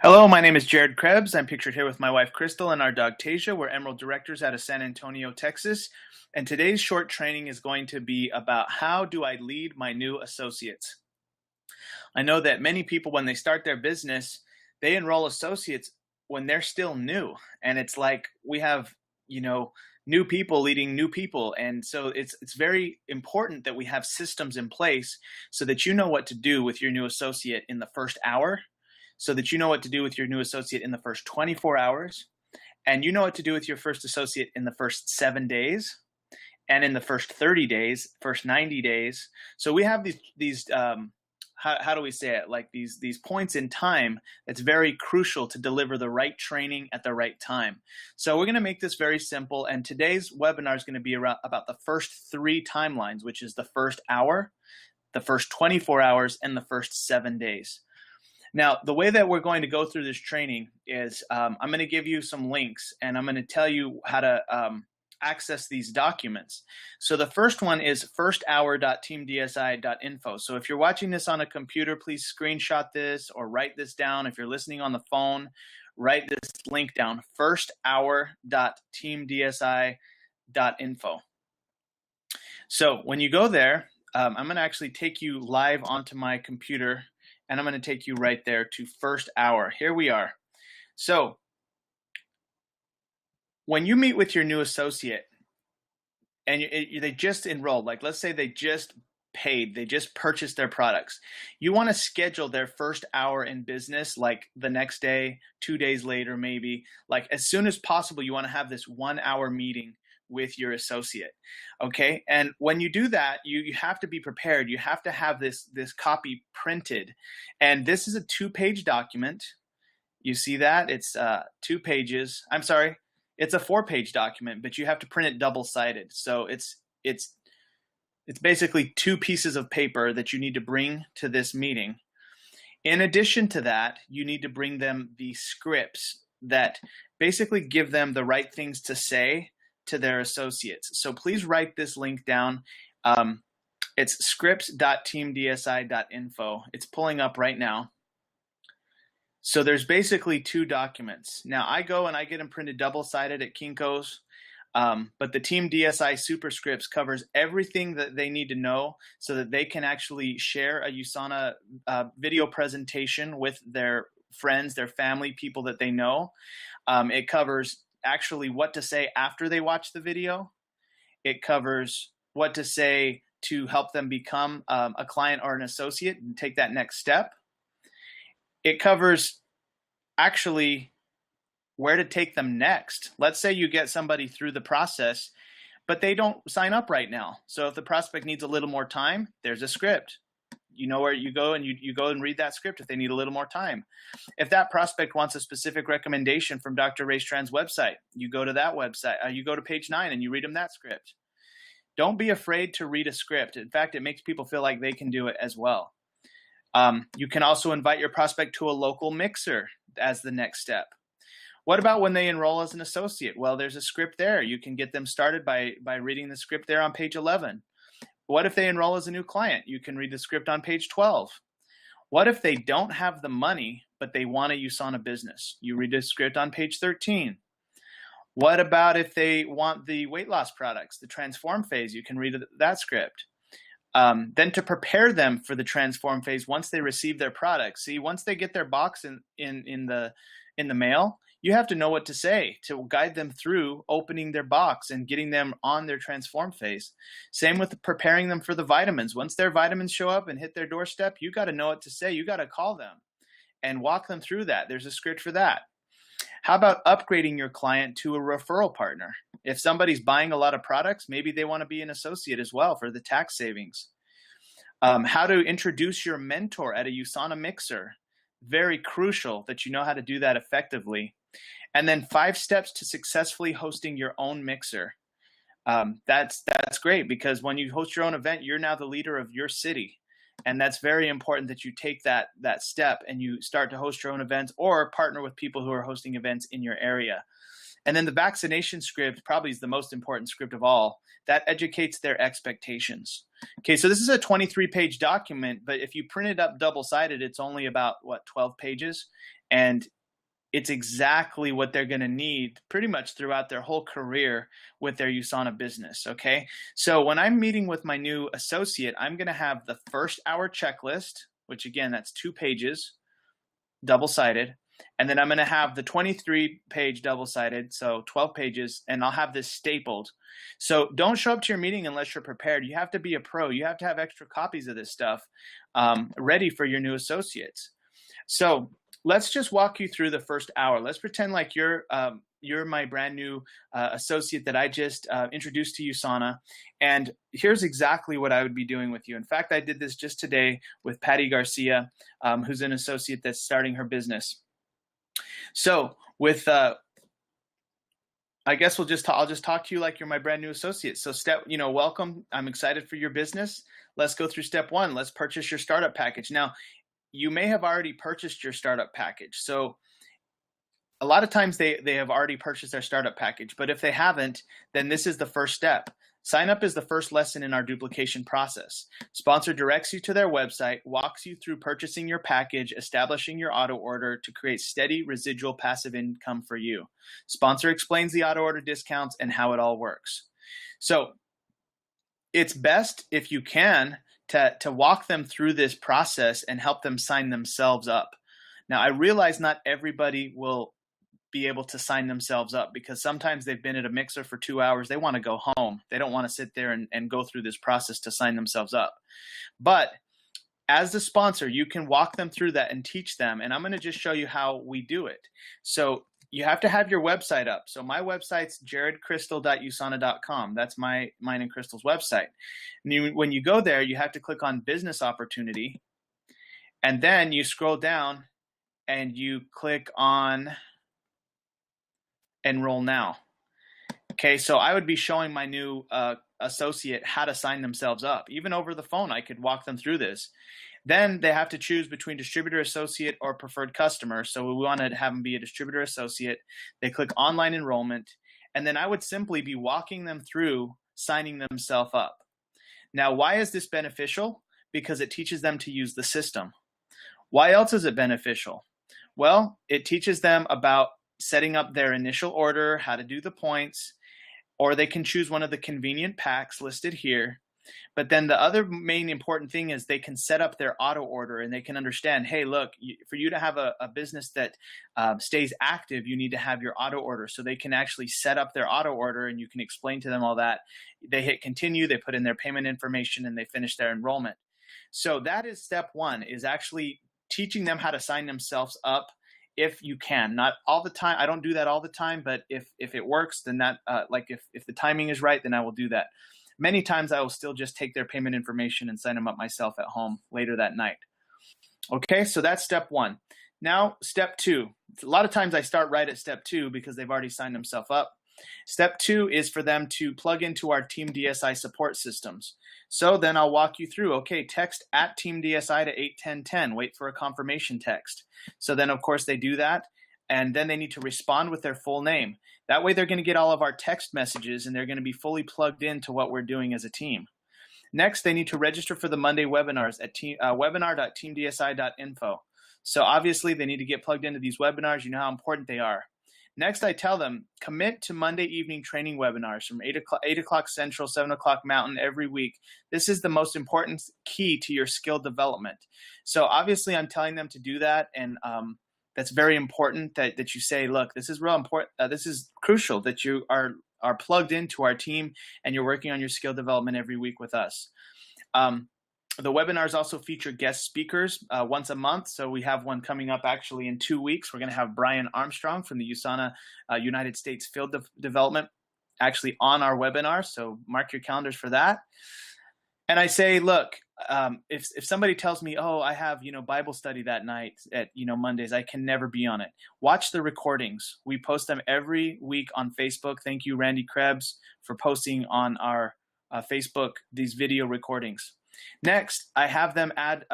Hello, my name is Jared Crebs. I'm pictured here with my wife Crystal and our dog Tasia. We're Emerald Directors out of San Antonio, Texas. And today's short training is going to be about how do I lead my new associates. I know that many people, when they start their business, they enroll associates when they're still new. And it's like we have, new people leading new people. And so it's very important that we have systems in place so that you know what to do with your new associate in the first hour, so that you know what to do with your new associate in the first 24 hours, and you know what to do with your first associate in the first 7 days, and in the first 30 days, first 90 days. So we have these how do we say it? Like these points in time that's very crucial to deliver the right training at the right time. So we're going to make this very simple. And today's webinar is going to be about the first 3 timelines, which is the first hour, the first 24 hours, and the first 7 days. Now, the way that we're going to go through this training is I'm going to give you some links, and I'm going to tell you how to access these documents. So the first one is firsthour.teamdsi.info. So if you're watching this on a computer, please screenshot this or write this down. If you're listening on the phone, write this link down, firsthour.teamdsi.info. So when you go there, I'm going to actually take you live onto my computer, and I'm going to take you right there to first hour. Here we are. So when you meet with your new associate and they just enrolled, like let's say they just paid, they just purchased their products, you want to schedule their first hour in business like the next day, 2 days later maybe. Like as soon as possible, you want to have this 1 hour meeting with your associate. Okay. And when you do that, you have to be prepared. You have to have this copy printed. And this is a 2-page document. You see that? It's 2 pages. I'm sorry. It's a 4-page document, but you have to print it double-sided. So it's basically 2 pieces of paper that you need to bring to this meeting. In addition to that, you need to bring them the scripts that basically give them the right things to say to their associates. So please write this link down. It's scripts.teamdsi.info. It's pulling up right now. So there's basically 2 documents. Now I go and I get them printed double-sided at Kinko's, but the Team DSI Superscripts covers everything that they need to know so that they can actually share a USANA video presentation with their friends, their family, people that they know. It covers actually what to say after they watch the video. It covers what to say to help them become a client or an associate and take that next step. It covers actually where to take them next. Let's say you get somebody through the process, but they don't sign up right now. So if the prospect needs a little more time, there's a script. You know where you go and you go and read that script if they need a little more time. If that prospect wants a specific recommendation from Dr. Ray Strand's website, you go to that website. You go to page 9 and you read them that script. Don't be afraid to read a script. In fact, it makes people feel like they can do it as well. You can also invite your prospect to a local mixer as the next step. What about when they enroll as an associate? Well, there's a script there. You can get them started by reading the script there on page 11. What if they enroll as a new client? You can read the script on page 12. What if they don't have the money, but they want a USANA business? You read the script on page 13. What about if they want the weight loss products, the transform phase? You can read that script. Then to prepare them for the transform phase once they receive their products. See, once they get their box in the mail, you have to know what to say to guide them through opening their box and getting them on their transform phase. Same with preparing them for the vitamins. Once their vitamins show up and hit their doorstep, you got to know what to say. You got to call them and walk them through that. There's a script for that. How about upgrading your client to a referral partner? If somebody's buying a lot of products, maybe they want to be an associate as well for the tax savings. How to introduce your mentor at a USANA mixer. Very crucial that you know how to do that effectively. And then 5 steps to successfully hosting your own mixer. That's great because when you host your own event, you're now the leader of your city. And that's very important that you take that step and you start to host your own events or partner with people who are hosting events in your area. And then the vaccination script probably is the most important script of all. That educates their expectations. Okay, so this is a 23-page document, but if you print it up double-sided, it's only about, 12 pages? And it's exactly what they're going to need pretty much throughout their whole career with their USANA business, okay? So when I'm meeting with my new associate, I'm going to have the first hour checklist, which again, that's 2 pages, double-sided. And then I'm going to have the 23-page double-sided, so 12 pages, and I'll have this stapled. So don't show up to your meeting unless you're prepared. You have to be a pro. You have to have extra copies of this stuff ready for your new associates. So let's just walk you through the first hour. Let's pretend like you're my brand new associate that I just introduced to USANA. And here's exactly what I would be doing with you. In fact, I did this just today with Patty Garcia, who's an associate that's starting her business. So with, I guess I'll just talk to you like you're my brand new associate. So welcome. I'm excited for your business. Let's go through step 1. Let's purchase your startup package. Now, you may have already purchased your startup package. So a lot of times they have already purchased their startup package, but if they haven't, then this is the first step. Sign up is the first lesson in our duplication process. Sponsor directs you to their website, walks you through purchasing your package, establishing your auto order to create steady residual passive income for you. Sponsor explains the auto order discounts and how it all works. So it's best if you can to walk them through this process and help them sign themselves up. Now, I realize not everybody will be able to sign themselves up because sometimes they've been at a mixer for 2 hours. They want to go home. They don't want to sit there and go through this process to sign themselves up. But as the sponsor, you can walk them through that and teach them. And I'm going to just show you how we do it. So you have to have your website up. So my website's jaredcrystal.usana.com. That's mine and Crystal's website. And when you go there, you have to click on business opportunity. And then you scroll down and you click on enroll now. Okay, so I would be showing my new associate how to sign themselves up. Even over the phone, I could walk them through this. Then they have to choose between distributor associate or preferred customer. So we want to have them be a distributor associate. They click online enrollment. And then I would simply be walking them through signing themselves up. Now, why is this beneficial? Because it teaches them to use the system. Why else is it beneficial? Well, it teaches them about setting up their initial order, how to do the points, or they can choose one of the convenient packs listed here. But then the other main important thing is they can set up their auto order and they can understand, hey, look, for you to have a business that stays active, you need to have your auto order. So they can actually set up their auto order and you can explain to them all that. They hit continue, they put in their payment information, and they finish their enrollment. So that is step 1, is actually teaching them how to sign themselves up. If you can, not all the time. I don't do that all the time, but if it works, then that if the timing is right, then I will do that. Many times I will still just take their payment information and sign them up myself at home later that night. Okay, so that's step 1. Now, step 2. A lot of times I start right at step 2 because they've already signed themselves up. Step 2 is for them to plug into our Team DSI support systems. So then I'll walk you through, okay, text at Team DSI to 81010, wait for a confirmation text. So then, of course, they do that, and then they need to respond with their full name. That way they're going to get all of our text messages, and they're going to be fully plugged into what we're doing as a team. Next, they need to register for the Monday webinars at webinar.teamdsi.info. So obviously, they need to get plugged into these webinars. You know how important they are. Next, I tell them, commit to Monday evening training webinars from 8 o'clock Central, 7 o'clock Mountain every week. This is the most important key to your skill development. So obviously, I'm telling them to do that, and that's very important that you say, look, this is real important. This is crucial that you are plugged into our team and you're working on your skill development every week with us. The webinars also feature guest speakers once a month. So we have one coming up actually in 2 weeks. We're going to have Brian Armstrong from the USANA United States Field Development actually on our webinar. So mark your calendars for that. And I say, look, if somebody tells me, oh, I have, Bible study that night at, Mondays, I can never be on it. Watch the recordings. We post them every week on Facebook. Thank you, Randy Crebs, for posting on our Facebook these video recordings. Next, I have them add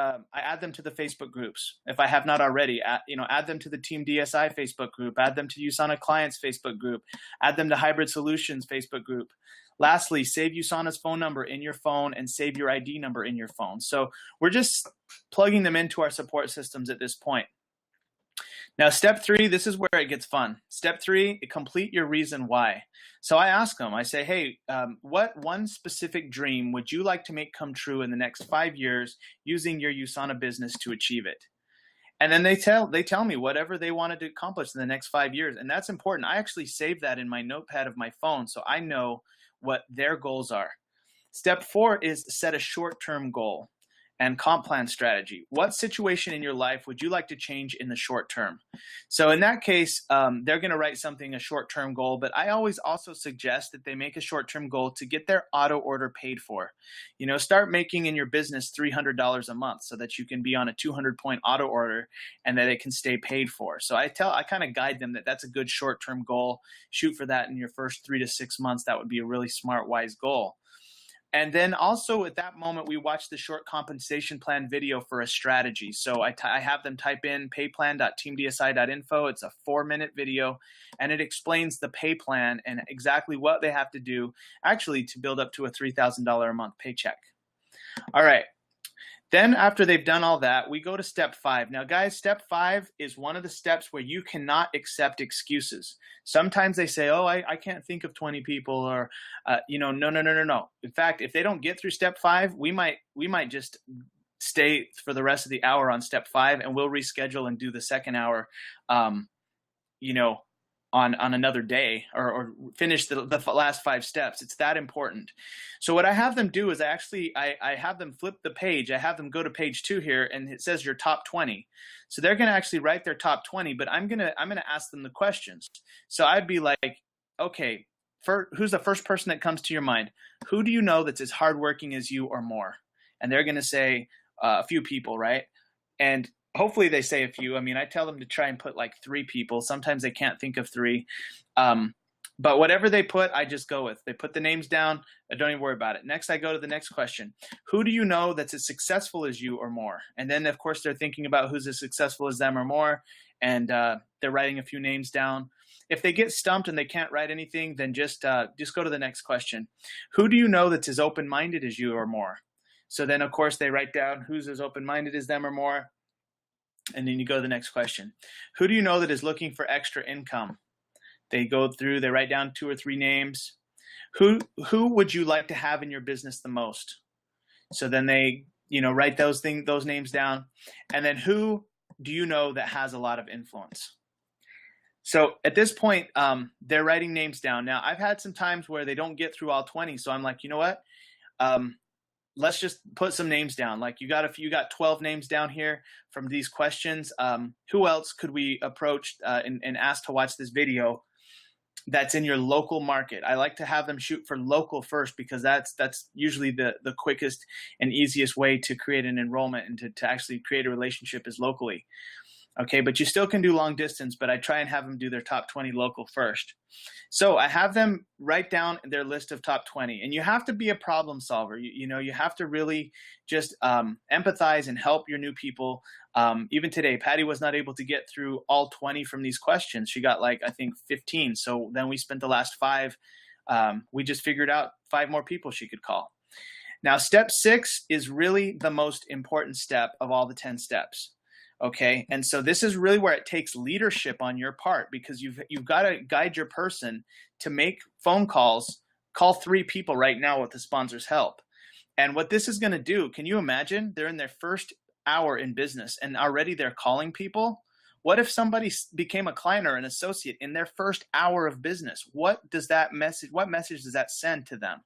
them to the Facebook groups if I have not already. Add them to the Team DSI Facebook group. Add them to USANA Clients Facebook group. Add them to Hybrid Solutions Facebook group. Lastly, save USANA's phone number in your phone and save your ID number in your phone. So we're just plugging them into our support systems at this point. Now, step 3, this is where it gets fun. Step 3, complete your reason why. So I ask them, I say, hey, what one specific dream would you like to make come true in the next 5 years using your USANA business to achieve it? And then they tell me whatever they wanted to accomplish in the next 5 years. And that's important. I actually save that in my notepad of my phone so I know what their goals are. Step 4 is set a short-term goal and comp plan strategy. What situation in your life would you like to change in the short term? So in that case, they're going to write something, a short-term goal, but I always also suggest that they make a short-term goal to get their auto order paid for. Start making in your business $300 a month so that you can be on a 200-point auto order and that it can stay paid for. So I kind of guide them that that's a good short-term goal. Shoot for that in your first 3 to 6 months. That would be a really smart, wise goal. And then also at that moment, we watch the short compensation plan video for a strategy. So I have them type in payplan.teamdsi.info. It's a 4-minute video, and it explains the pay plan and exactly what they have to do actually to build up to a $3,000 a month paycheck. All right. Then after they've done all that, we go to step 5. Now, guys, step 5 is one of the steps where you cannot accept excuses. Sometimes they say, oh, I can't think of 20 people or, no. In fact, if they don't get through step 5, we might just stay for the rest of the hour on step 5 and we'll reschedule and do the second hour, on another day or finish the last 5 steps. It's that important. So what I have them do is I have them flip the page. I have them go to page 2 here and it says your top 20. So they're going to actually write their top 20, but I'm going to ask them the questions. So I'd be like, okay, who's the first person that comes to your mind? Who do you know that's as hardworking as you or more? And they're going to say a few people, right? And hopefully they say a few. I mean, I tell them to try and put like 3 people. Sometimes they can't think of 3. But whatever they put, I just go with. They put the names down. Don't even worry about it. Next, I go to the next question. Who do you know that's as successful as you or more? And then, of course, they're thinking about who's as successful as them or more. And they're writing a few names down. If they get stumped and they can't write anything, then just go to the next question. Who do you know that's as open-minded as you or more? So then, of course, they write down who's as open-minded as them or more. And then you go to the next question. Who do you know that is looking for extra income? They go through, they write down 2 or 3 names. Who would you like to have in your business the most? So then they, write those names down. And then who do you know that has a lot of influence? So at this point, they're writing names down. Now, I've had some times where they don't get through all 20. So I'm like, you know what? Let's just put some names down. Like you got 12 names down here from these questions. Who else could we approach and ask to watch this video that's in your local market? I like to have them shoot for local first because that's usually the quickest and easiest way to create an enrollment and to actually create a relationship is locally. Okay, but you still can do long distance, but I try and have them do their top 20 local first. So I have them write down their list of top 20, and you have to be a problem solver. You have to really just empathize and help your new people. Even today, Patty was not able to get through all 20 from these questions. She got I think 15. So then we spent the last 5. We just figured out 5 more people she could call. Now, step 6 is really the most important step of all the 10 steps. Okay. And so this is really where it takes leadership on your part because you've got to guide your person to make phone calls, call 3 people right now with the sponsor's help. And what this is going to do, can you imagine? They're in their first hour in business and already they're calling people. What if somebody became a client or an associate in their first hour of business? What message does that send to them?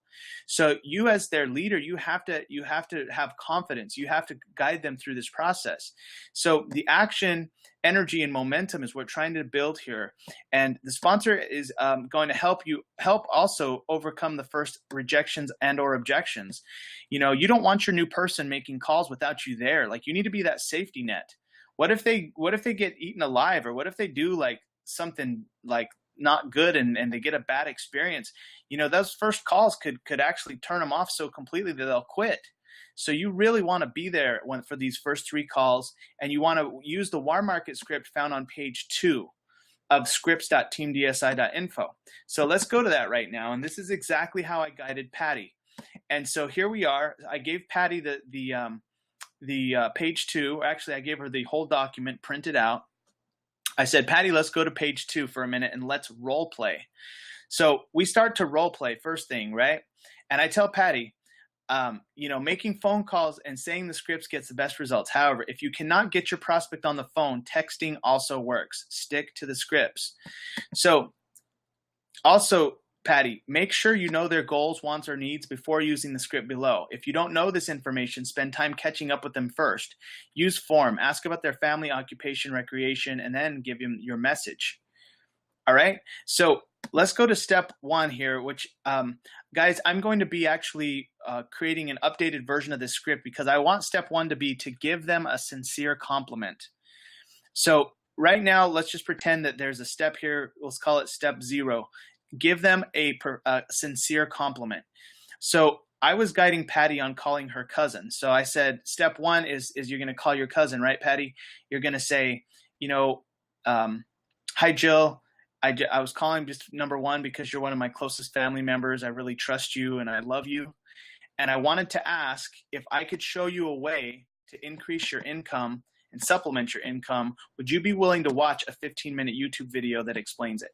So you as their leader, you have to have confidence. You have to guide them through this process. So the action, energy, and momentum is what we're trying to build here. And the sponsor is going to help also overcome the first rejections and or objections. You don't want your new person making calls without you there. You need to be that safety net. What if they get eaten alive, or what if they do something not good and they get a bad experience? Those first calls could actually turn them off so completely that they'll quit. So you really want to be there for these first 3 calls, and you want to use the warm market script found on page 2 of scripts.teamdsi.info. So let's go to that right now, and this is exactly how I guided Patty. And so here we are. I gave Patty the page 2. Actually, I gave her the whole document printed out. I said, Patty, let's go to page 2 for a minute and let's role play. So we start to role play first thing, right? And I tell Patty, making phone calls and saying the scripts gets the best results. However, if you cannot get your prospect on the phone, texting also works. Stick to the scripts. So also, Patty, make sure you know their goals, wants, or needs before using the script below. If you don't know this information, spend time catching up with them first. Use form, ask about their family, occupation, recreation, and then give them your message. All right, so let's go to step 1 here, which, guys, I'm going to be actually creating an updated version of this script because I want step 1 to be to give them a sincere compliment. So right now, let's just pretend that there's a step here. Let's call it step 0. Give them a sincere compliment. So I was guiding Patty on calling her cousin. So I said, step 1 is you're going to call your cousin, right, Patty? You're going to say, hi, Jill. I was calling just number 1 because you're one of my closest family members. I really trust you and I love you. And I wanted to ask if I could show you a way to increase your income and supplement your income. Would you be willing to watch a 15-minute YouTube video that explains it?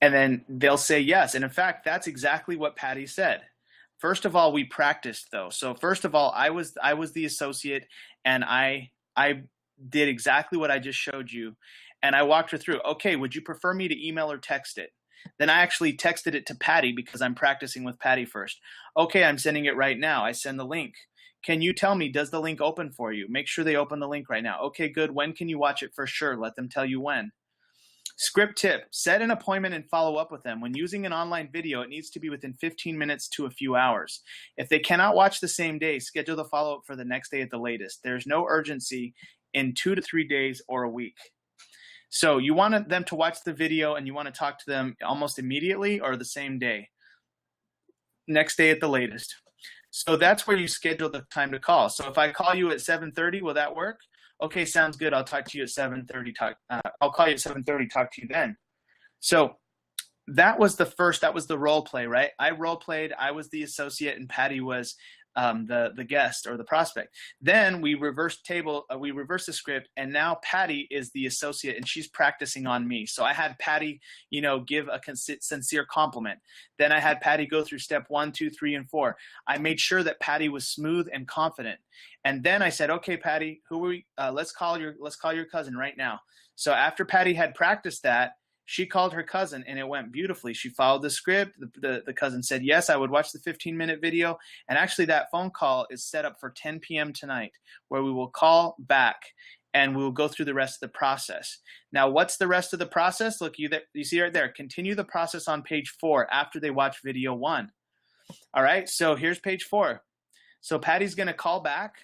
And then they'll say yes. And in fact, that's exactly what Patty said. First of all, we practiced though. So first of all, I was the associate, and I did exactly what I just showed you. And I walked her through, okay, would you prefer me to email or text it? Then I actually texted it to Patty because I'm practicing with Patty first. Okay, I'm sending it right now. I send the link. Can you tell me, does the link open for you? Make sure they open the link right now. Okay, good. When can you watch it for sure? Let them tell you when. Script tip, set an appointment and follow up with them. When using an online video, it needs to be within 15 minutes to a few hours. If they cannot watch the same day, schedule the follow-up for the next day at the latest. There's no urgency in 2 to 3 days or a week. So you want them to watch the video and you want to talk to them almost immediately or the same day. Next day at the latest. So that's where you schedule the time to call. So if I call you at 7:30, will that work? Okay, sounds good. I'll talk to you at 7:30. I'll call you at 7:30. Talk to you then. So that was the role play, right? I role played. I was the associate, and Patty was the guest or the prospect. Then we reversed the script, and now Patty is the associate, and she's practicing on me. So I had Patty, give a sincere compliment. Then I had Patty go through step 1, 2, 3, and 4. I made sure that Patty was smooth and confident. And then I said, okay, Patty, who are we? Let's call your cousin right now. So after Patty had practiced that, she called her cousin, and it went beautifully. She followed the script. The cousin said, yes, I would watch the 15-minute video. And actually, that phone call is set up for 10 p.m. tonight, where we will call back, and we will go through the rest of the process. Now, what's the rest of the process? Look, you see right there. Continue the process on page 4 after they watch video 1. All right, so here's page 4. So Patty's going to call back,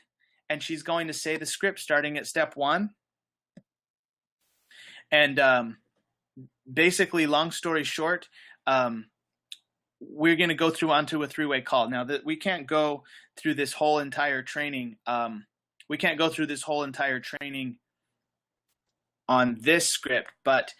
and she's going to say the script starting at step 1. And basically, long story short, we're going to go through onto a 3-way call. Now, that we can't go through this whole entire training. We can't go through this whole entire training on this script. But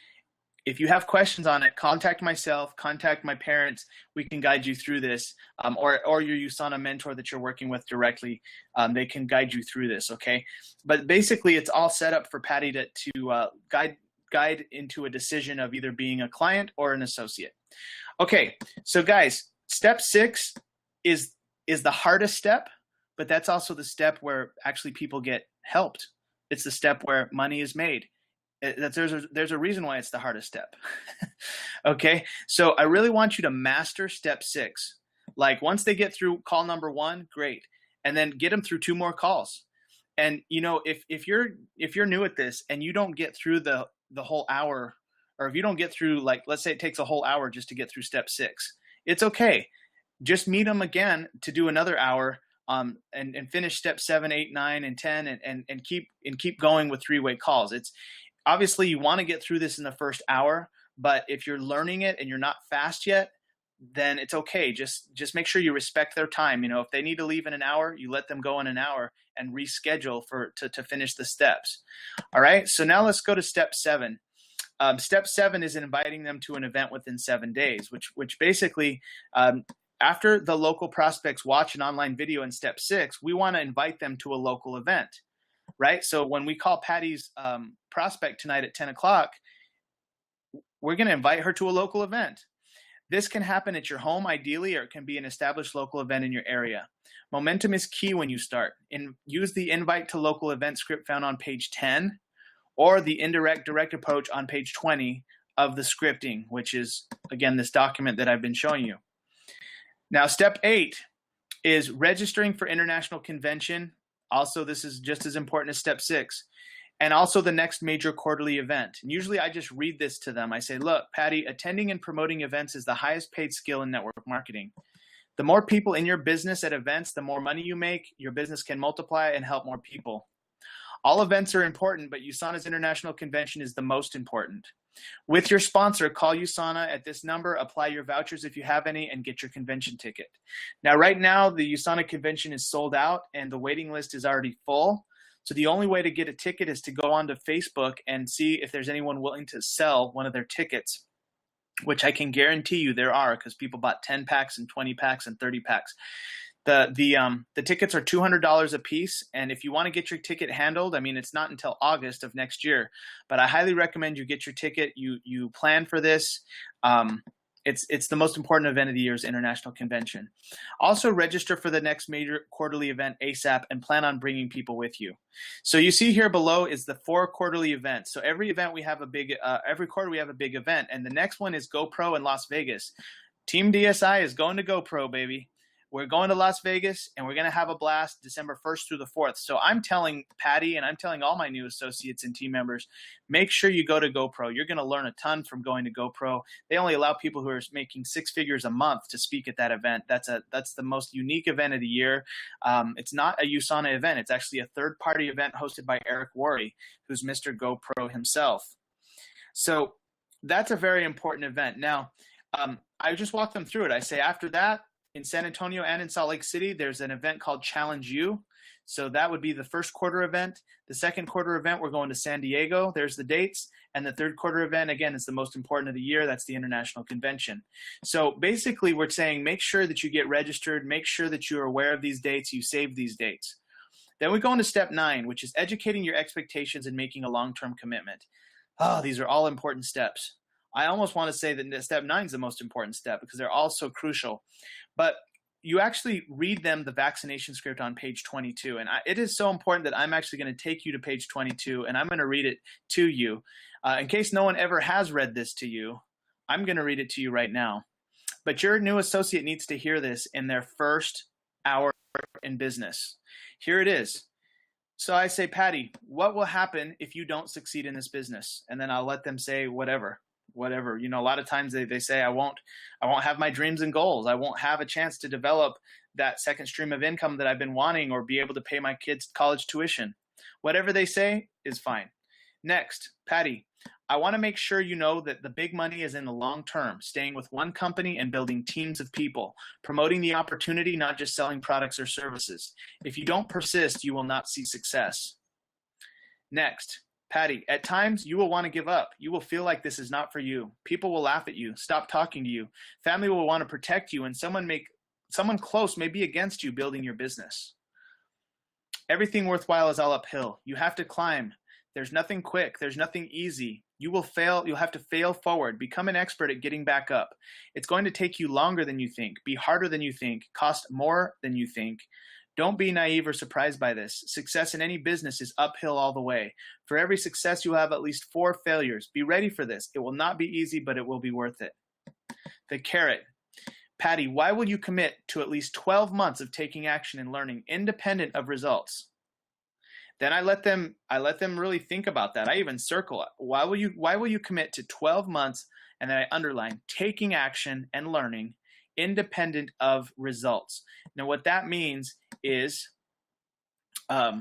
if you have questions on it, contact myself, contact my parents. We can guide you through this, or your USANA mentor that you're working with directly. They can guide you through this. Okay, but basically, it's all set up for Patty to guide into a decision of either being a client or an associate. Okay, so guys, step 6 is the hardest step, but that's also the step where actually people get helped. It's the step where money is made. There's a reason why it's the hardest step. Okay, so I really want you to master step 6. Like once they get through call number 1, great, and then get them through 2 more calls. And if you're new at this and you don't get through the whole hour, or if you don't get through, like, let's say it takes a whole hour just to get through step 6, it's okay. Just meet them again to do another hour, and finish step 7, 8, 9, and 10, and keep going with 3-way calls. It's obviously you want to get through this in the first hour, but if you're learning it and you're not fast yet, then it's okay. Just make sure you respect their time. You know, if they need to leave in an hour, you let them go in an hour and reschedule to finish the steps. All right. So now let's go to step 7. Step 7 is inviting them to an event within 7 days, which basically, after the local prospects watch an online video in step 6, we want to invite them to a local event, right? So when we call Patty's prospect tonight at 10 o'clock, we're going to invite her to a local event. This can happen at your home, ideally, or it can be an established local event in your area. Momentum is key when you start. Use the invite to local event script found on page 10 or the indirect direct approach on page 20 of the scripting, which is, again, this document that I've been showing you. Now, step 8 is registering for international convention. Also, this is just as important as step 6. And also the next major quarterly event. And usually I just read this to them. I say, look, Patty, attending and promoting events is the highest paid skill in network marketing. The more people in your business at events, the more money you make, your business can multiply and help more people. All events are important, but USANA's International Convention is the most important. With your sponsor, call USANA at this number, apply your vouchers if you have any, and get your convention ticket. Now, right now, the USANA convention is sold out and the waiting list is already full. So the only way to get a ticket is to go onto Facebook and see if there's anyone willing to sell one of their tickets, which I can guarantee you there are, because people bought 10 packs and 20 packs and 30 packs. The tickets are $200 a piece, and if you want to get your ticket handled, I mean, it's not until August of next year, but I highly recommend you get your ticket. You plan for this. It's the most important event of the year's international convention. Also register for the next major quarterly event ASAP and plan on bringing people with you. So you see here below is the 4 quarterly events. So every event we have a big, every quarter we have a big event, and the next one is GoPro in Las Vegas. Team DSI is going to GoPro, baby. We're going to Las Vegas, and we're going to have a blast December 1st through the 4th. So I'm telling Patty, and I'm telling all my new associates and team members, make sure you go to GoPro. You're going to learn a ton from going to GoPro. They only allow people who are making 6 figures a month to speak at that event. That's the most unique event of the year. It's not a USANA event. It's actually a third-party event hosted by Eric Worre, who's Mr. GoPro himself. So that's a very important event. Now, I just walk them through it. I say after that, in San Antonio and in Salt Lake City, there's an event called Challenge U. So that would be the first quarter event. The second quarter event, we're going to San Diego. There's the dates. And the third quarter event, again, is the most important of the year. That's the International Convention. So basically, we're saying make sure that you get registered. Make sure that you're aware of these dates. You save these dates. Then we go into step 9, which is educating your expectations and making a long-term commitment. Oh, these are all important steps. I almost want to say that step 9 is the most important step because they're all so crucial. But you actually read them the vaccination script on page 22. And it is so important that I'm actually going to take you to page 22 and I'm going to read it to you. In case no one ever has read this to you, I'm going to read it to you right now. But your new associate needs to hear this in their first hour in business. Here it is. So I say, Patty, what will happen if you don't succeed in this business? And then I'll let them say whatever. You know, a lot of times they say, I won't have my dreams and goals. I won't have a chance to develop that second stream of income that I've been wanting or be able to pay my kids' college tuition. Whatever they say is fine. Next, Patty, I want to make sure you know that the big money is in the long term, staying with one company and building teams of people, promoting the opportunity, not just selling products or services. If you don't persist, you will not see success. Next, Patty, at times you will want to give up. You will feel like this is not for you. People will laugh at you, stop talking to you. Family will want to protect you, and someone close may be against you building your business. Everything worthwhile is all uphill. You have to climb. There's nothing quick. There's nothing easy. You will fail. You'll have to fail forward. Become an expert at getting back up. It's going to take you longer than you think, be harder than you think, cost more than you think. Don't be naive or surprised by this. Success in any business is uphill all the way. For every success, you have at least 4 failures. Be ready for this. It will not be easy, but it will be worth it. The carrot. Patty, why will you commit to at least 12 months of taking action and learning independent of results? Then I let them really think about that. I even circle it. Why will you commit to 12 months? And then I underline taking action and learning independent of results. Now, what that means is no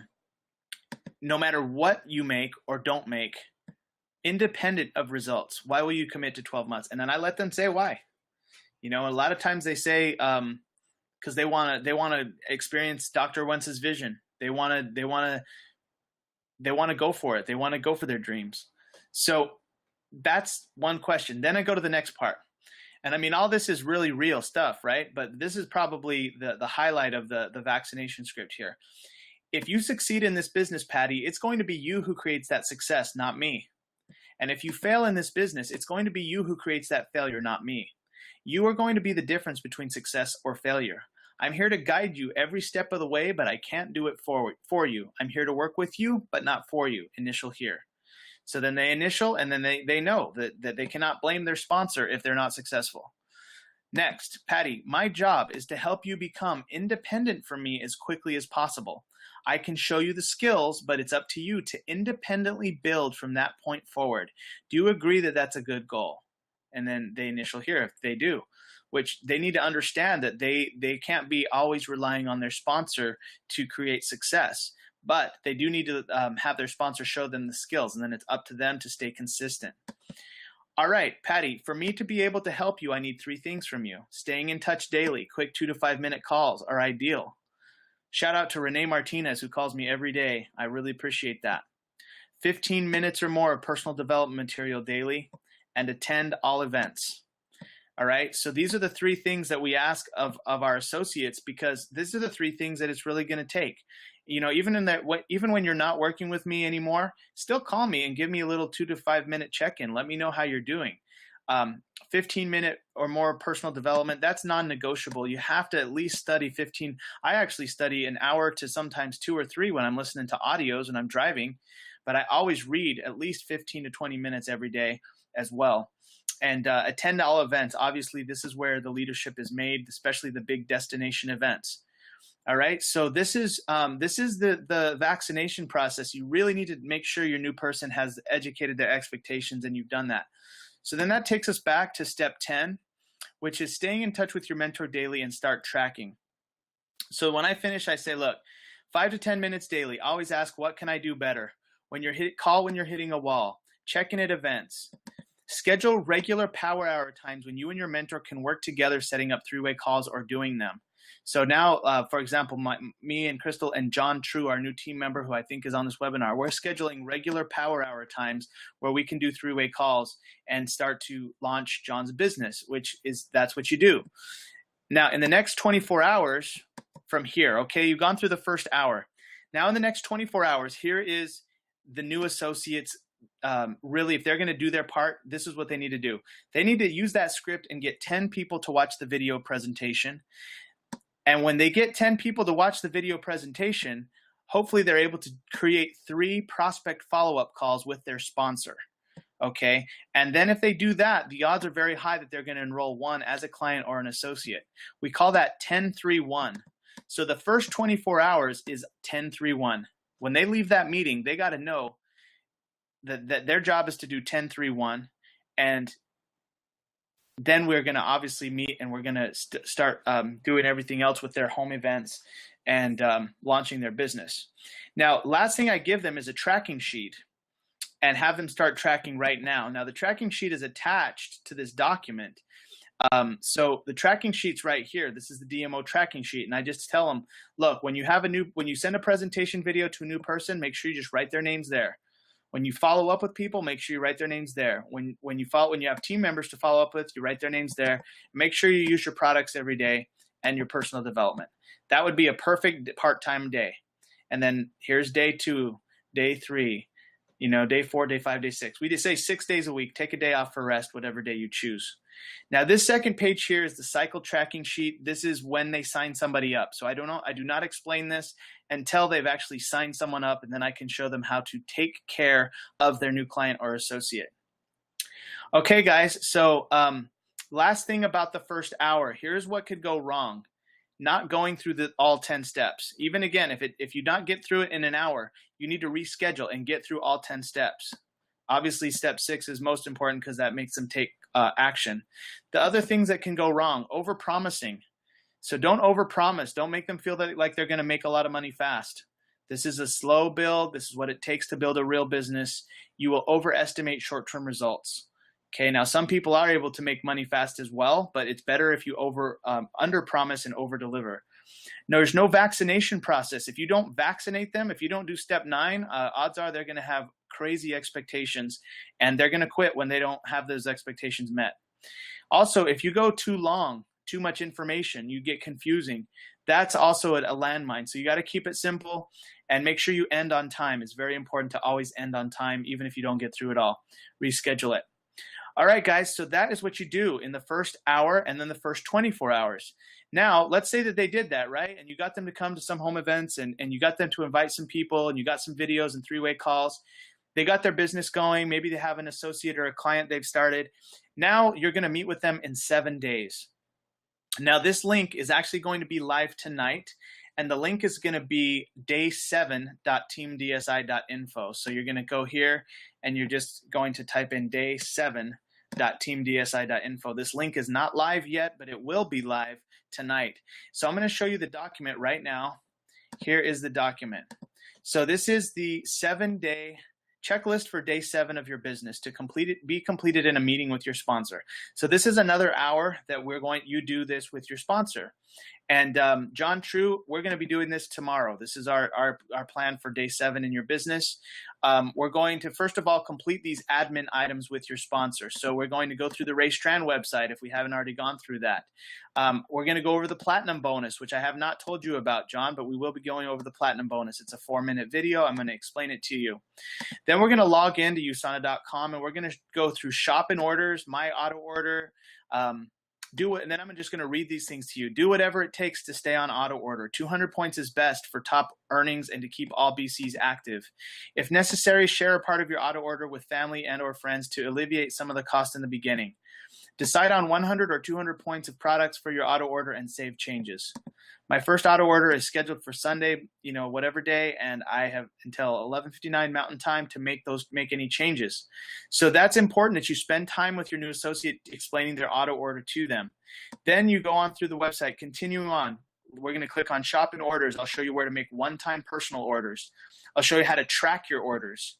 matter what you make or don't make, independent of results. Why will you commit to 12 months? And then I let them say why. You know, a lot of times they say, because they want to experience Dr. Wentz's vision. They want to go for it. They want to go for their dreams. So that's one question. Then I go to the next part. And I mean, all this is really real stuff, right? But this is probably the highlight of the vaccination script here. If you succeed in this business, Patty, it's going to be you who creates that success, not me. And if you fail in this business, it's going to be you who creates that failure, not me. You are going to be the difference between success or failure. I'm here to guide you every step of the way, but I can't do it for you. I'm here to work with you, but not for you. Initial here. So then they initial, and then they know that they cannot blame their sponsor if they're not successful. Next, Patty, my job is to help you become independent from me as quickly as possible. I can show you the skills, but it's up to you to independently build from that point forward. Do you agree that that's a good goal? And then they initial here if they do, which they need to understand that they can't be always relying on their sponsor to create success, but they do need to have their sponsor show them the skills, and then it's up to them to stay consistent. All right, Patty, for me to be able to help you, I need 3 things from you. Staying in touch daily, quick 2 to 5 minute calls are ideal. Shout out to Renee Martinez, who calls me every day. I really appreciate that. 15 minutes or more of personal development material daily, and attend all events. All right, so these are the 3 things that we ask of our associates, because these are the 3 things that it's really going to take. You know, even when you're not working with me anymore, still call me and give me a little 2 to 5 minute check-in. Let me know how you're doing. 15-minute or more personal development, that's non-negotiable. You have to at least study 15. I actually study an hour to sometimes 2 or 3 when I'm listening to audios and I'm driving, but I always read at least 15 to 20 minutes every day as well. And attend all events. Obviously, this is where the leadership is made, especially the big destination events. All right, so this is the vaccination process. You really need to make sure your new person has educated their expectations, and you've done that. So then that takes us back to step 10, which is staying in touch with your mentor daily and start tracking. So when I finish, I say, look, 5 to 10 minutes daily. Always ask, what can I do better? Call when you're hitting a wall. Check in at events. Schedule regular power hour times when you and your mentor can work together, setting up 3-way calls or doing them. So now, for example, me and Crystal and John True, our new team member, who I think is on this webinar, we're scheduling regular power hour times where we can do 3-way calls and start to launch John's business, that's what you do. Now, in the next 24 hours from here, okay, you've gone through the first hour. Now, in the next 24 hours, here is the new associates. Really, if they're going to do their part, this is what they need to do. They need to use that script and get 10 people to watch the video presentation. And when they get 10 people to watch the video presentation, hopefully they're able to create 3 prospect follow-up calls with their sponsor. Okay. And then if they do that, the odds are very high that they're going to enroll 1 as a client or an associate. We call that 10-3-1. So the first 24 hours is 10-3-1. When they leave that meeting, they got to know that their job is to do 10-3-1, and then we're going to obviously meet, and we're going to start doing everything else with their home events and launching their business. Now, last thing I give them is a tracking sheet, and have them start tracking right now. Now, the tracking sheet is attached to this document. So the tracking sheet's right here. This is the DMO tracking sheet, and I just tell them, look, when you send a presentation video to a new person, make sure you just write their names there. When you follow up with people, make sure you write their names there. When you have team members to follow up with, you write their names there. Make sure you use your products every day and your personal development. That would be a perfect part-time day. And then here's day 2, day 3, day 4, day 5, day 6. We just say 6 days a week. Take a day off for rest, whatever day you choose. Now, this second page here is the cycle tracking sheet. This is when they sign somebody up. So I do not explain this until they've actually signed someone up, and then I can show them how to take care of their new client or associate. Okay, guys. So last thing about the first hour, here's what could go wrong. Not going through all 10 steps. Even again, if you not get through it in an hour, you need to reschedule and get through all 10 steps. Obviously, step 6 is most important because that makes them take action. The other things that can go wrong, overpromising. So don't overpromise. Don't make them feel like they're going to make a lot of money fast. This is a slow build. This is what it takes to build a real business. You will overestimate short-term results. Okay, now some people are able to make money fast as well, but it's better if you under promise and over deliver. No, there's no vaccination process. If you don't vaccinate them, if you don't do step 9, odds are they're going to have crazy expectations, and they're going to quit when they don't have those expectations met. Also, if you go too long, too much information, you get confusing. That's also a landmine. So you got to keep it simple and make sure you end on time. It's very important to always end on time, even if you don't get through it all. Reschedule it. All right, guys, so that is what you do in the first hour and then the first 24 hours. Now, let's say that they did that, right? And you got them to come to some home events, and you got them to invite some people, and you got some videos and 3-way calls. They got their business going. Maybe they have an associate or a client they've started. Now you're going to meet with them in 7 days. Now, this link is actually going to be live tonight, and the link is going to be day7.teamdsi.info. So you're going to go here, and you're just going to type in day7.teamdsi.info. This link is not live yet, but it will be live tonight. So I'm going to show you the document right now. Here is the document. So this is the 7-day checklist for day 7 of your business to be completed in a meeting with your sponsor. So this is another hour that you do this with your sponsor. And John True, we're going to be doing this tomorrow. This is our plan for day 7 in your business. We're going to, first of all, complete these admin items with your sponsor. So we're going to go through the Ray Strand website if we haven't already gone through that. We're going to go over the platinum bonus, which I have not told you about, John, but we will be going over the platinum bonus. It's a 4-minute video. I'm going to explain it to you. Then we're going to log into USANA.com, and we're going to go through shop and orders, my auto order, and then I'm just going to read these things to you. Do whatever it takes to stay on auto order. 200 points is best for top earnings and to keep all BCs active. If necessary, share a part of your auto order with family and or friends to alleviate some of the cost in the beginning. Decide on 100 or 200 points of products for your auto order and save changes. My first auto order is scheduled for Sunday, whatever day, and I have until 11:59 Mountain Time to make any changes. So that's important that you spend time with your new associate explaining their auto order to them. Then you go on through the website, continuing on. We're going to click on shop and orders. I'll show you where to make one-time personal orders. I'll show you how to track your orders.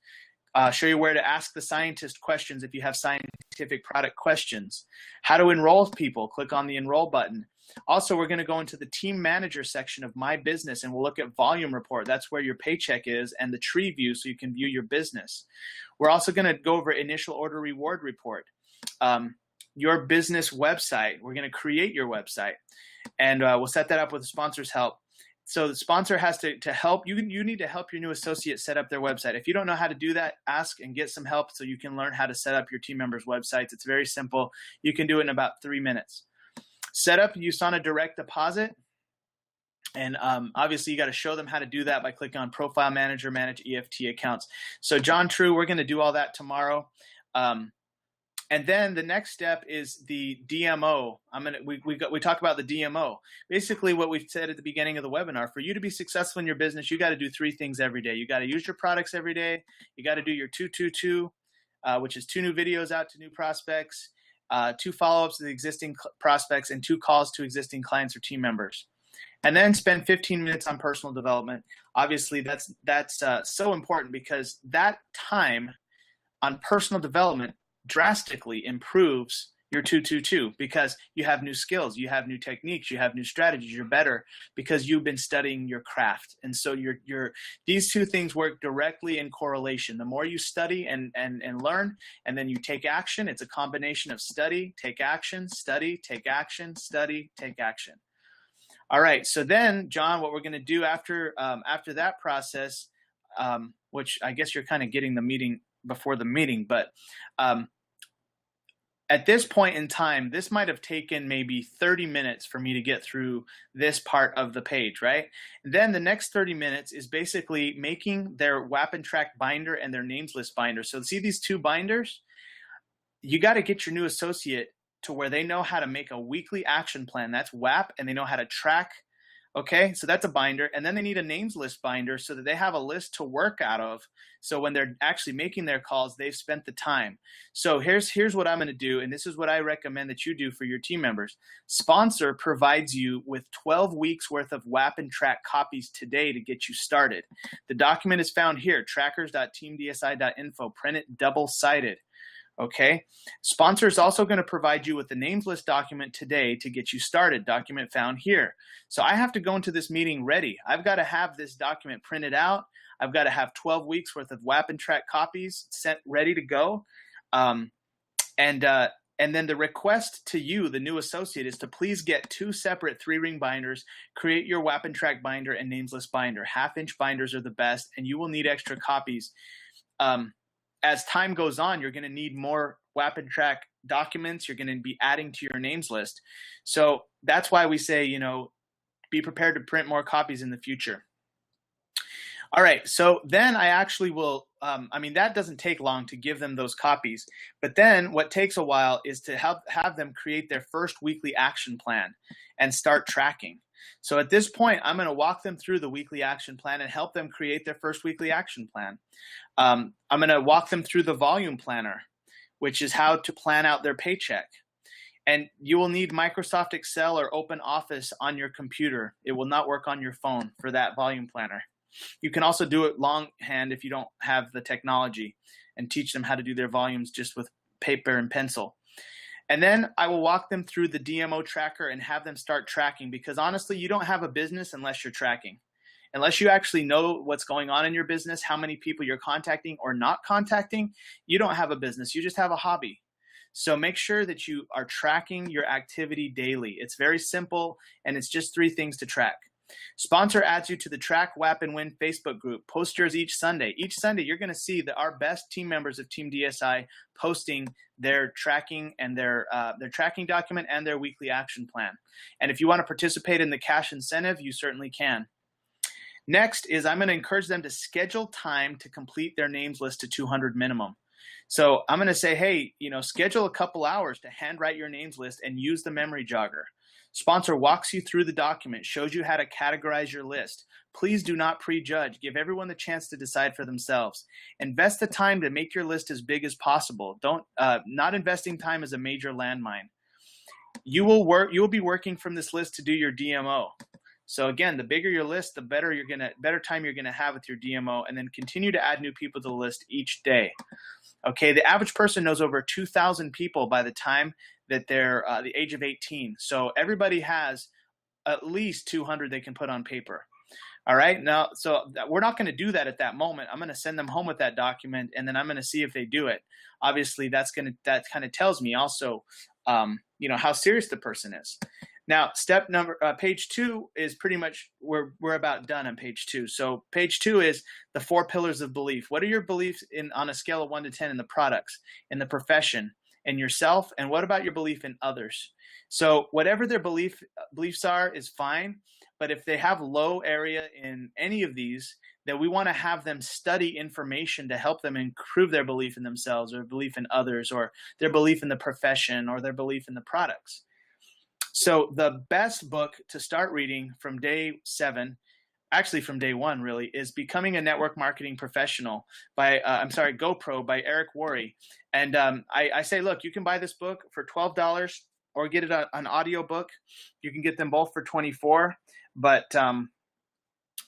Show you where to ask the scientist questions if you have scientific product questions. How to enroll people. Click on the enroll button. Also, we're going to go into the team manager section of my business, and we'll look at volume report. That's where your paycheck is, and the tree view so you can view your business. We're also going to go over initial order reward report. Your business website. We're going to create your website, and we'll set that up with the sponsor's help. So the sponsor has to help. You need to help your new associate set up their website. If you don't know how to do that, ask and get some help so you can learn how to set up your team members' websites. It's very simple. You can do it in about 3 minutes. Set up USANA direct deposit. And obviously, you got to show them how to do that by clicking on Profile Manager, Manage EFT Accounts. So John True, we're going to do all that tomorrow. And then the next step is the DMO. We talk about the DMO. Basically, what we've said at the beginning of the webinar, for you to be successful in your business, you got to do 3 things every day. You got to use your products every day. You got to do your 222, which is 2 new videos out to new prospects, 2 follow-ups to the existing prospects, and 2 calls to existing clients or team members. And then spend 15 minutes on personal development. Obviously, that's so important because that time on personal development drastically improves your 222 because you have new skills, you have new techniques, you have new strategies, you're better because you've been studying your craft. And so these 2 things work directly in correlation. The more you study and learn, and then you take action, it's a combination of study, take action, study, take action, study, take action. All right, so then, John, what we're going to do after that process, which I guess you're kind of getting the meeting before the meeting, but at this point in time, this might have taken maybe 30 minutes for me to get through this part of the page, right? Then the next 30 minutes is basically making their WAP and Track binder and their names list binder. So see these 2 binders? You got to get your new associate to where they know how to make a weekly action plan. That's WAP, and they know how to track. Okay, so that's a binder. And then they need a names list binder so that they have a list to work out of. So when they're actually making their calls, they've spent the time. So here's what I'm going to do, and this is what I recommend that you do for your team members. Sponsor provides you with 12 weeks worth of WAP and Track copies today to get you started. The document is found here, trackers.teamdsi.info, print it double-sided. Okay. Sponsor is also going to provide you with the names list document today to get you started. Document found here. So I have to go into this meeting ready. I've got to have this document printed out. I've got to have 12 weeks worth of WAP track copies sent ready to go. And then the request to you, the new associate, is to please get 2 separate 3-ring binders, create your WAP track binder and names list binder. 1/2-inch binders are the best, and you will need extra copies. As time goes on, you're going to need more WAP track documents. You're going to be adding to your names list. So that's why we say, be prepared to print more copies in the future. All right, so then I actually will, that doesn't take long to give them those copies. But then what takes a while is to have them create their first weekly action plan and start tracking. So at this point, I'm going to walk them through the weekly action plan and help them create their first weekly action plan. I'm going to walk them through the volume planner, which is how to plan out their paycheck. And you will need Microsoft Excel or Open Office on your computer. It will not work on your phone for that volume planner. You can also do it longhand if you don't have the technology, and teach them how to do their volumes just with paper and pencil. And then I will walk them through the DMO tracker and have them start tracking, because honestly, you don't have a business unless you're tracking. Unless you actually know what's going on in your business, how many people you're contacting or not contacting, you don't have a business. You just have a hobby. So make sure that you are tracking your activity daily. It's very simple, and it's just 3 things to track. Sponsor adds you to the Track, WAP, and Win Facebook group. Post yours each Sunday. Each Sunday, you're going to see that our best team members of Team DSI posting their tracking and their tracking document and their weekly action plan. And if you want to participate in the cash incentive, you certainly can. Next is I'm going to encourage them to schedule time to complete their names list to 200 minimum. So I'm going to say, hey, schedule a couple hours to handwrite your names list and use the memory jogger. Sponsor walks you through the document, shows you how to categorize your list. Please do not prejudge. Give everyone the chance to decide for themselves. Invest the time to make your list as big as possible. Not investing time is a major landmine. You will be working from this list to do your DMO. So again, the bigger your list, the better time you're gonna have with your DMO, and then continue to add new people to the list each day. Okay, the average person knows over 2,000 people by the time that they're the age of 18. So everybody has at least 200 they can put on paper. All right, now, so we're not going to do that at that moment. I'm going to send them home with that document, and then I'm going to see if they do it. Obviously, that kind of tells me also, how serious the person is. Now, page 2 is pretty much, we're about done on page 2. So page 2 is the 4 pillars of belief. What are your beliefs on a scale of 1 to 10 in the products, in the profession, in yourself, and what about your belief in others? So whatever their beliefs are is fine, but if they have low area in any of these, then we want to have them study information to help them improve their belief in themselves, or belief in others, or their belief in the profession, or their belief in the products. So the best book to start reading from day 7, actually from day 1 really, is Becoming a Network Marketing Professional by, GoPro by Eric Worre. And I say, look, you can buy this book for $12 or get it an audio book. You can get them both for $24. But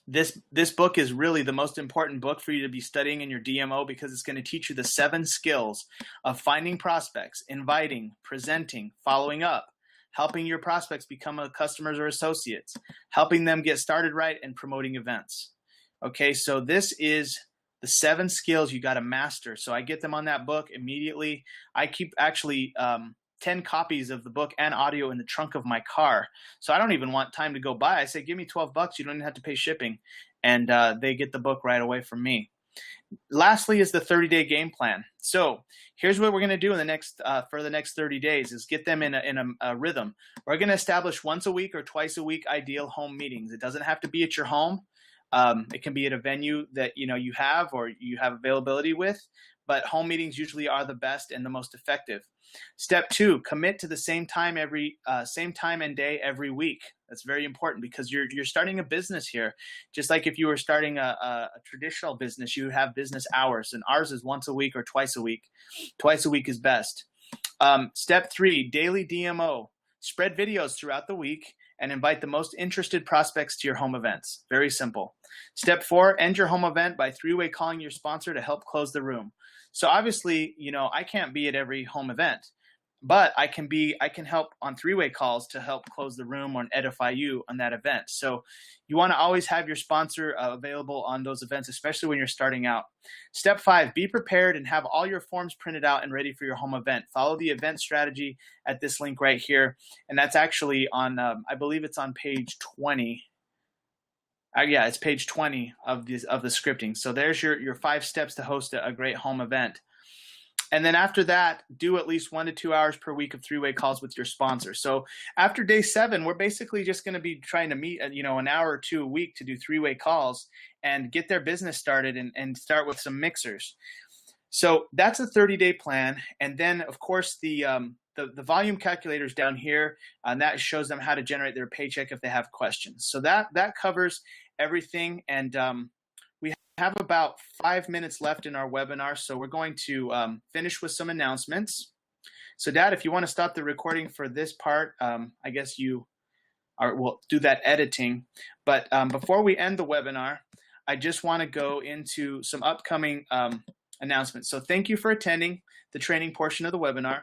this book is really the most important book for you to be studying in your DMO, because it's going to teach you the 7 skills of finding prospects, inviting, presenting, following up, helping your prospects become customers or associates, helping them get started right, and promoting events. Okay, so this is the 7 skills you got to master. So I get them on that book immediately. I keep actually 10 copies of the book and audio in the trunk of my car. So I don't even want time to go by. I say, give me $12. You don't even have to pay shipping. And they get the book right away from me. Lastly is the 30-day game plan. So here's what we're going to do in the next for the next 30 days is get them in a rhythm. We're going to establish once a week or twice a week ideal home meetings. It doesn't have to be at your home. It can be at a venue that you have or you have availability with, but home meetings usually are the best and the most effective. Step 2, commit to the same time and day every week. That's very important, because you're starting a business here. Just like if you were starting a traditional business, you have business hours, and ours is once a week or twice a week. Twice a week is best. Step 3, daily DMO. Spread videos throughout the week and invite the most interested prospects to your home events. Very simple. Step 4, end your home event by 3-way calling your sponsor to help close the room. So obviously, I can't be at every home event, but I can help on three-way calls to help close the room or edify you on that event. So you want to always have your sponsor available on those events, especially when you're starting out. Step 5, be prepared and have all your forms printed out and ready for your home event. Follow the event strategy at this link right here. And that's actually on, I believe it's on page 20. Yeah, it's page 20 of the scripting. So there's your 5 steps to host a great home event. And then after that, do at least 1 to 2 hours per week of three-way calls with your sponsor. So after day 7, we're basically just going to be trying to meet, an hour or 2 a week to do three-way calls and get their business started and start with some mixers. So that's a 30-day plan. And then, of course, the volume calculator's down here, and that shows them how to generate their paycheck if they have questions. So that covers everything. And we have about 5 minutes left in our webinar, so we're going to finish with some announcements. So Dad, if you want to stop the recording for this part, I guess we'll do that editing. But before we end the webinar, I just want to go into some upcoming announcements. So thank you for attending the training portion of the webinar.